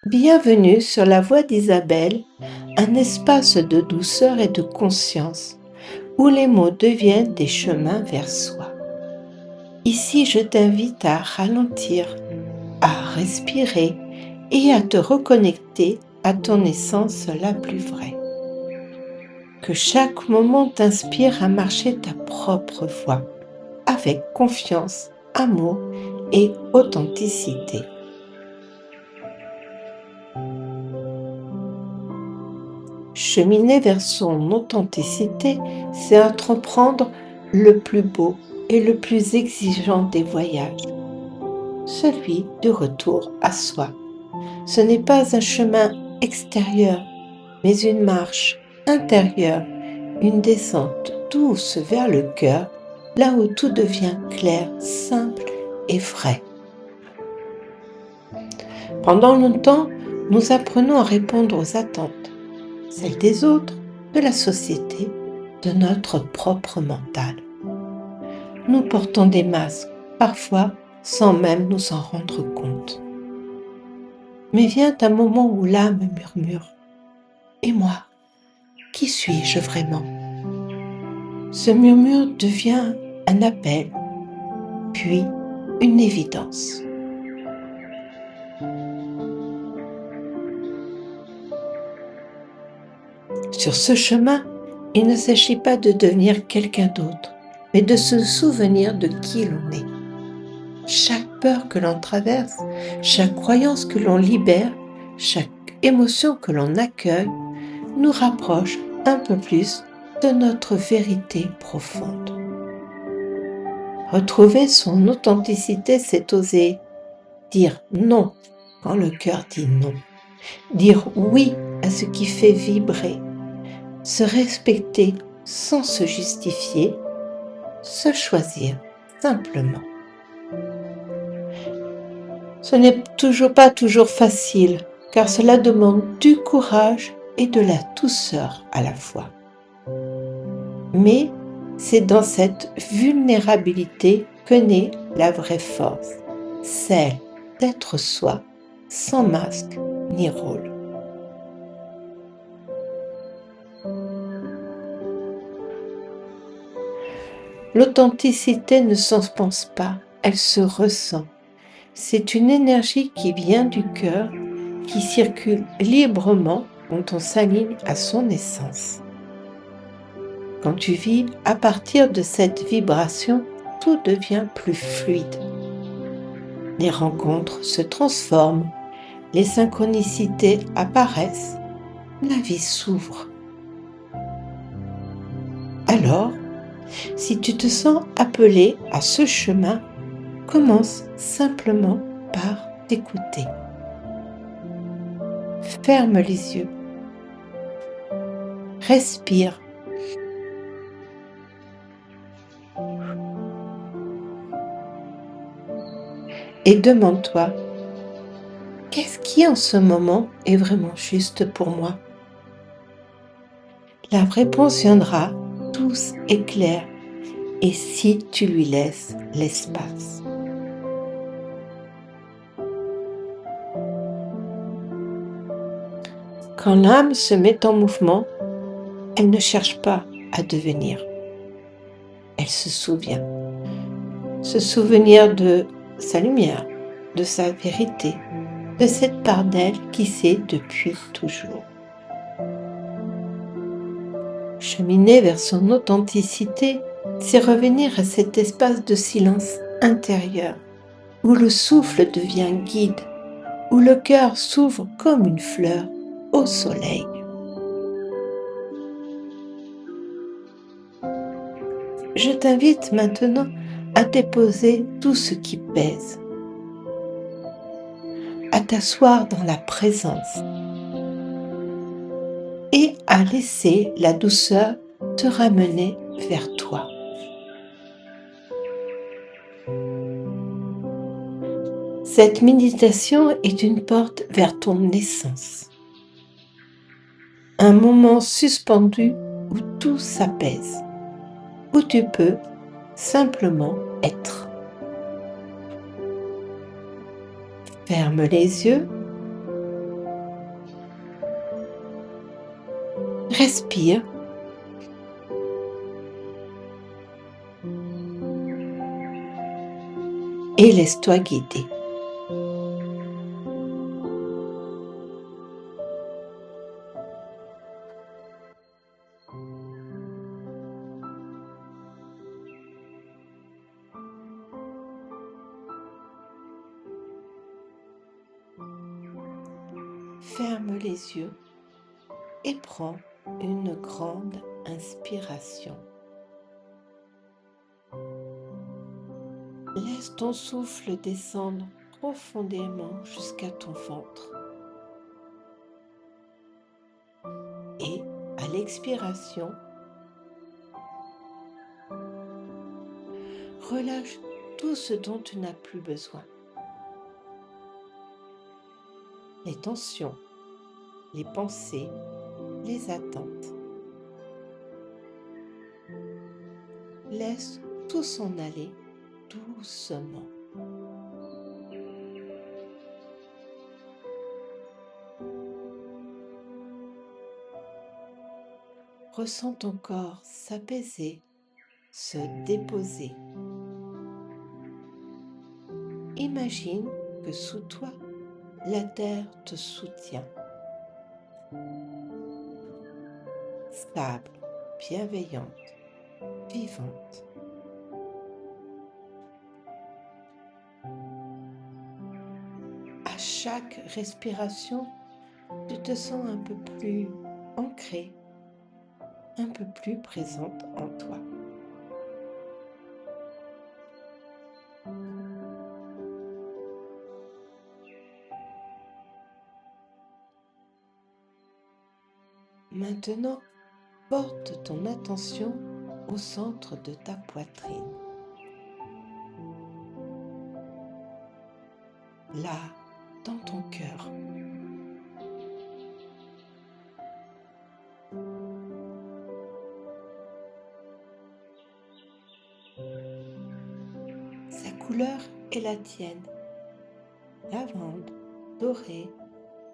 Bienvenue sur la voie d'Isabelle, un espace de douceur et de conscience, où les mots deviennent des chemins vers soi. Ici, je t'invite à ralentir, à respirer et à te reconnecter à ton essence la plus vraie. Que chaque moment t'inspire à marcher ta propre voie, avec confiance, amour et authenticité. Cheminer vers son authenticité, c'est entreprendre le plus beau et le plus exigeant des voyages, celui du retour à soi. Ce n'est pas un chemin extérieur, mais une marche intérieure, une descente douce vers le cœur, là où tout devient clair, simple et vrai. Pendant longtemps, nous apprenons à répondre aux attentes, celles des autres, de la société, de notre propre mental. Nous portons des masques, parfois sans même nous en rendre compte. Mais vient un moment où l'âme murmure « Et moi, qui suis-je vraiment ?» Ce murmure devient un appel, puis une évidence. Sur ce chemin, il ne s'agit pas de devenir quelqu'un d'autre, mais de se souvenir de qui l'on est. Chaque peur que l'on traverse, chaque croyance que l'on libère, chaque émotion que l'on accueille, nous rapproche un peu plus de notre vérité profonde. Retrouver son authenticité, c'est oser dire non quand le cœur dit non, dire oui à ce qui fait vibrer, se respecter sans se justifier, se choisir simplement. Ce n'est pas toujours facile, car cela demande du courage et de la douceur à la fois. Mais c'est dans cette vulnérabilité que naît la vraie force, celle d'être soi, sans masque ni rôle. L'authenticité ne s'enfonce pas, elle se ressent. C'est une énergie qui vient du cœur, qui circule librement quand on s'aligne à son essence. Quand tu vis à partir de cette vibration, tout devient plus fluide. Les rencontres se transforment, les synchronicités apparaissent, la vie s'ouvre. Alors, si tu te sens appelé à ce chemin, commence simplement par t'écouter. Ferme les yeux. Respire. Et demande-toi, qu'est-ce qui en ce moment est vraiment juste pour moi? La réponse viendra douce et claire, et si tu lui laisses l'espace. Quand l'âme se met en mouvement, elle ne cherche pas à devenir. Elle se souvient. Se souvenir de sa lumière, de sa vérité, de cette part d'elle qui sait depuis toujours. Cheminer vers son authenticité, c'est revenir à cet espace de silence intérieur, où le souffle devient guide, où le cœur s'ouvre comme une fleur au soleil. Je t'invite maintenant à déposer tout ce qui pèse, à t'asseoir dans la présence et à laisser la douceur te ramener vers toi. Cette méditation est une porte vers ton essence, un moment suspendu où tout s'apaise, où tu peux simplement être. Ferme les yeux Respire et laisse-toi guider. Ferme les yeux et prends une grande inspiration. Laisse ton souffle descendre profondément jusqu'à ton ventre. Et à l'expiration, relâche tout ce dont tu n'as plus besoin. Les tensions, les pensées, les attentes. Laisse tout s'en aller doucement. Ressens ton corps s'apaiser, se déposer. Imagine que sous toi, la terre te soutient. Stable, bienveillante, vivante. À chaque respiration, tu te sens un peu plus ancrée, un peu plus présente en toi. Maintenant, porte ton attention au centre de ta poitrine. Là, dans ton cœur. Sa couleur est la tienne. Lavande, dorée,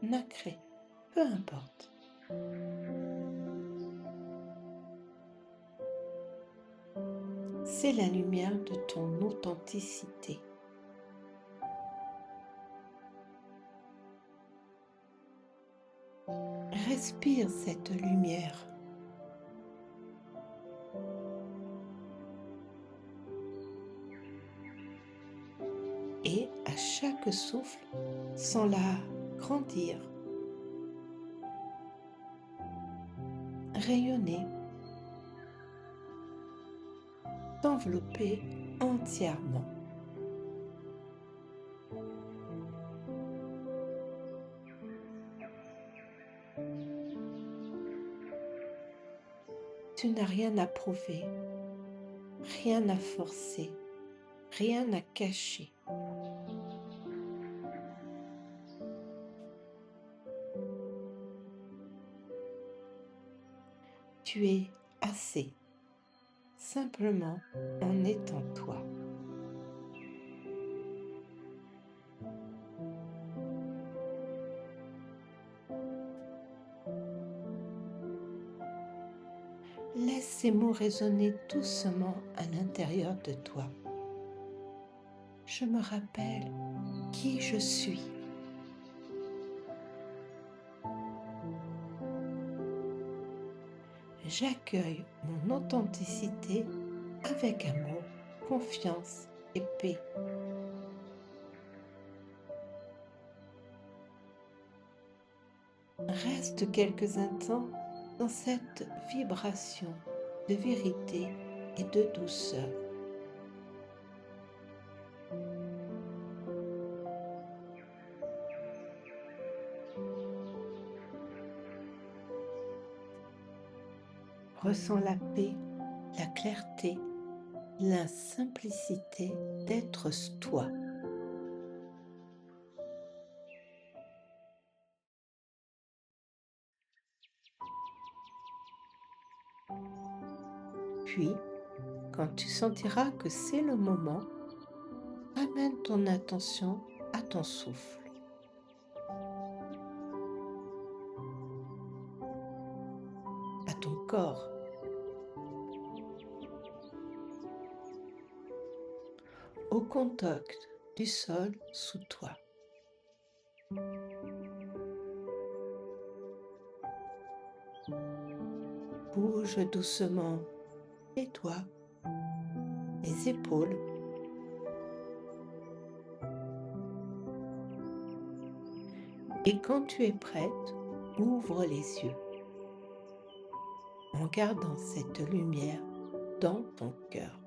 nacrée, peu importe. C'est la lumière de ton authenticité. Respire cette lumière. Et à chaque souffle, sens-la grandir, rayonner, t'envelopper entièrement. Tu n'as rien à prouver, rien à forcer, rien à cacher. Tu es assez, simplement en étant toi. Laisse ces mots résonner doucement à l'intérieur de toi. Je me rappelle qui je suis. J'accueille mon authenticité avec amour, confiance et paix. Reste quelques instants dans cette vibration de vérité et de douceur. Ressens la paix, la clarté, la simplicité d'être toi. Puis, quand tu sentiras que c'est le moment, amène ton attention à ton souffle. corps, au contact du sol sous toi. Bouge doucement les doigts, les épaules. Et quand tu es prête, ouvre les yeux en gardant cette lumière dans ton cœur.